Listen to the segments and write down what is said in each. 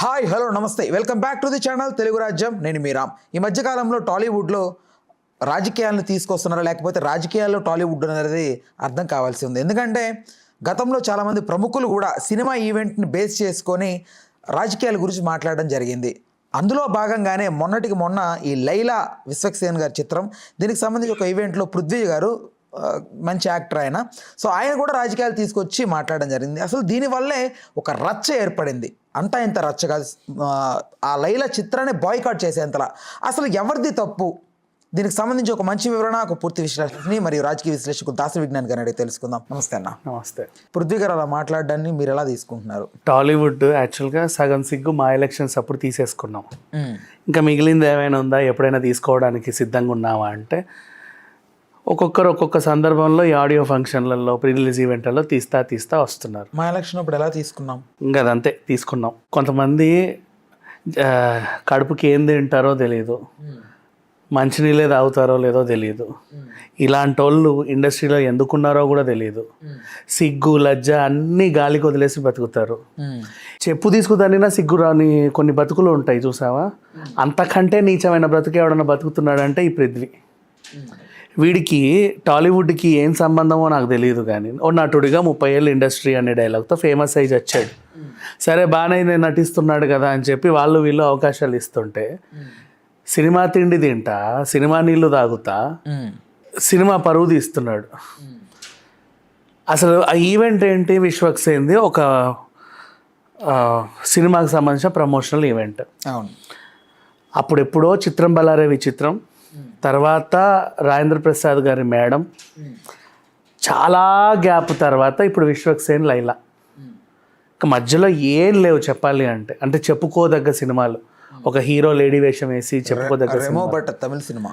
Hi hello నమస్తే welcome back to the channel Telugu రాజ్యం. నేను మీ రామ్. ఈ మధ్యకాలంలో టాలీవుడ్లో రాజకీయాలను తీసుకొస్తున్నారా లేకపోతే రాజకీయాల్లో టాలీవుడ్ అనేది అర్థం కావాల్సి ఉంది. ఎందుకంటే గతంలో చాలామంది ప్రముఖులు కూడా సినిమా ఈవెంట్ని బేస్ చేసుకొని రాజకీయాల గురించి మాట్లాడడం జరిగింది. అందులో భాగంగానే మొన్నటికి మొన్న ఈ లైలా విశ్వక్సేన్ గారి చిత్రం, దీనికి సంబంధించి ఒక ఈవెంట్లో పృథ్వీ గారు మంచి యాక్టర్ ఆయన, సో ఆయన కూడా రాజకీయాలు తీసుకొచ్చి మాట్లాడడం జరిగింది. అసలు దీనివల్లే ఒక రచ్చ ఏర్పడింది. అంతా ఇంత రచ్చ కాదు, ఆ లైలా చిత్రాన్ని బాయ్కాట్ చేసేంతలా. అసలు ఎవరిది తప్పు? దీనికి సంబంధించి ఒక మంచి వివరణ, ఒక పూర్తి విశ్లేషణని మరియు రాజకీయ విశ్లేషకులు దాస విజ్ఞాన్ గారిని అడిగి తెలుసుకుందాం. నమస్తే అన్న. నమస్తే. పృథ్వీ గారు అలా మాట్లాడడాన్ని మీరు ఎలా తీసుకుంటున్నారు? టాలీవుడ్ యాక్చువల్గా సగం సిగ్గు మా ఎలక్షన్స్ అప్పుడు తీసేసుకున్నాం. ఇంకా మిగిలింది ఏమైనా ఉందా, ఎప్పుడైనా తీసుకోవడానికి సిద్ధంగా ఉన్నావా అంటే ఒక్కొక్కరు ఒక్కొక్క సందర్భంలో ఈ ఆడియో ఫంక్షన్లలో, ప్రీ రిలీజ్ ఈవెంట్లలో తీస్తా వస్తున్నారు. మా ఎలక్షన్ అప్పుడు ఎలా తీసుకున్నాం? ఇంకా అదంతే తీసుకున్నాం. కొంతమంది కడుపుకి ఏం తింటారో తెలియదు, మంచినీళ్ళే తాగుతారో లేదో తెలియదు, ఇలాంటి వాళ్ళు ఇండస్ట్రీలో ఎందుకున్నారో కూడా తెలియదు. సిగ్గు లజ్జ అన్నీ గాలికి వదిలేసి బతుకుతారు. చెప్పు తీసుకుదానినా సిగ్గు రాని కొన్ని బతుకులు ఉంటాయి చూసావా. అంతకంటే నీచమైన బ్రతుకు ఎవడన్నా బతుకుతున్నాడంటే ఈ పృథ్వీ. వీడికి టాలీవుడ్కి ఏం సంబంధమో నాకు తెలియదు, కానీ ఓ నటుడిగా 30 ఏళ్ళు ఇండస్ట్రీ అనే డైలాగ్తో ఫేమస్ అయ్యి వచ్చాడు. సరే బాగానే నటిస్తున్నాడు కదా అని చెప్పి వాళ్ళు వీళ్ళు అవకాశాలు ఇస్తుంటే సినిమా తిండి తింటా, సినిమా నీళ్లు తాగుతా, సినిమా పరువు తీస్తున్నాడు. అసలు ఆ ఈవెంట్ ఏంటి? విశ్వక్సేన్ది ఒక సినిమాకి సంబంధించిన ప్రమోషనల్ ఈవెంట్. అవును. అప్పుడెప్పుడో చిత్రం బలారే విచిత్రం, తర్వాత రాజేంద్ర ప్రసాద్ గారి మేడం, చాలా గ్యాప్ తర్వాత ఇప్పుడు విశ్వక్సేన్ లైలా. ఇక మధ్యలో ఏం లేవు చెప్పాలి అంటే చెప్పుకోదగ్గ సినిమాలు. ఒక హీరో లేడీ వేషం వేసి చెప్పుకోదగ్గ తమిళ సినిమా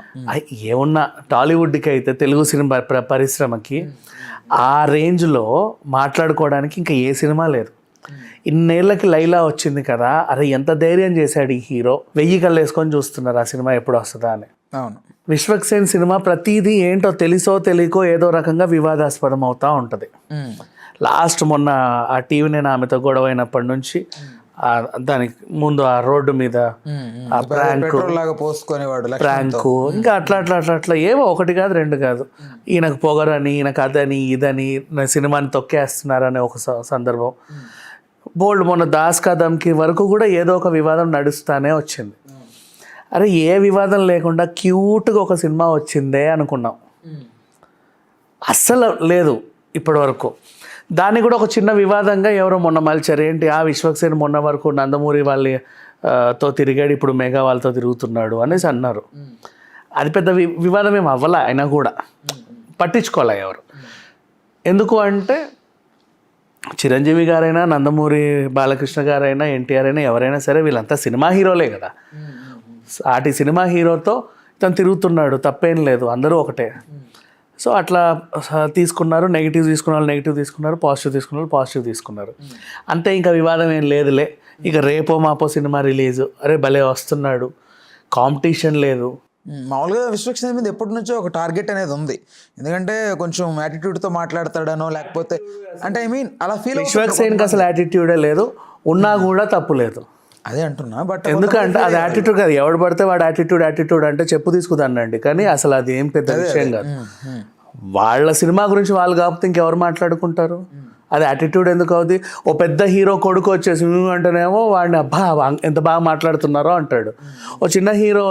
ఏమున్నా టాలీవుడ్కి అయితే తెలుగు సినిమా పరిశ్రమకి ఆ రేంజ్లో మాట్లాడుకోవడానికి ఇంకా ఏ సినిమా లేదు. ఇన్నేళ్ళకి లైలా వచ్చింది కదా, అరే ఎంత ధైర్యం చేశాడు ఈ హీరో, 1000 కళ్ళు వేసుకొని చూస్తున్నారు ఆ సినిమా ఎప్పుడు వస్తుందా అని. అవును. విశ్వక్సేన్ సినిమా ప్రతిదీ ఏంటో తెలుసో తెలియకో ఏదో రకంగా వివాదాస్పదం అవుతూ ఉంటుంది. లాస్ట్ మొన్న ఆ టీవీ నేను ఆమెతో గొడవ అయినప్పటి నుంచి దానికి ముందు ఆ రోడ్డు మీద ఆ ప్రాంకు ఇంకా అట్లా ఏవో ఒకటి కాదు రెండు కాదు, ఈయనకు పొగరని, ఈయనకు అదని ఇదని, సినిమాని తొక్కేస్తున్నారనే ఒక సందర్భం. బోల్డ్ మొన్న దాస్ కా దమ్కి వరకు కూడా ఏదో ఒక వివాదం నడుస్తూనే వచ్చింది. అరే ఏ వివాదం లేకుండా క్యూట్గా ఒక సినిమా వచ్చిందే అనుకున్నాం. అస్సలు లేదు ఇప్పటి వరకు. దాన్ని కూడా ఒక చిన్న వివాదంగా ఎవరో మొన్న మలిచారు. ఏంటి ఆ విశ్వక్సేన్ మొన్న వరకు నందమూరి వాళ్ళతో తిరిగాడు, ఇప్పుడు మెగా వాళ్ళతో తిరుగుతున్నాడు అనేసి అన్నారు. అది పెద్ద వివాదం ఏం అవ్వలే, అయినా కూడా పట్టించుకోలే ఎవరు. ఎందుకు అంటే చిరంజీవి గారైనా, నందమూరి బాలకృష్ణ గారైనా, ఎన్టీఆర్ అయినా, ఎవరైనా సరే వీళ్ళంతా సినిమా హీరోలే కదా. ఆటి సినిమా హీరోతో తను తిరుగుతున్నాడు, తప్పేం లేదు, అందరూ ఒకటే. సో అట్లా తీసుకున్నారు. నెగిటివ్ తీసుకున్న వాళ్ళు నెగిటివ్ తీసుకున్నారు, పాజిటివ్ తీసుకున్న వాళ్ళు పాజిటివ్ తీసుకున్నారు. అంతే, ఇంకా వివాదం ఏం లేదులే. ఇక రేపో మాపో సినిమా రిలీజు, అరే భలే వస్తున్నాడు, కాంపిటీషన్ లేదు. మామూలుగా విశ్వక్సేన్ మీద ఎప్పటి నుంచో ఒక టార్గెట్ అనేది ఉంది. ఎందుకంటే కొంచెం యాటిట్యూడ్తో మాట్లాడతాడనో లేకపోతే అంటే అలా ఫీల్. విశ్వక్సేన్కి అసలు యాటిట్యూడే లేదు, ఉన్నా కూడా తప్పు లేదు. అదే అంటున్నా. బట్ ఎందుకంటే అది యాటిట్యూడ్ కాదు, ఎవడు పడితే వాడు యాటిట్యూడ్ అంటే చెప్పు తీసుకుదానండి, కానీ అసలు అది ఏం పెద్ద విషయం కాదు. వాళ్ళ సినిమా గురించి వాళ్ళు కాకపోతే ఇంకెవరు మాట్లాడుకుంటారు? అది యాటిట్యూడ్ ఎందుకు అవుతుంది? ఓ పెద్ద హీరో కొడుకు వచ్చేసి అంటేనేమో వాడిని అబ్బా ఎంత బాగా మాట్లాడుతున్నారో అంటాడు. ఓ చిన్న హీరో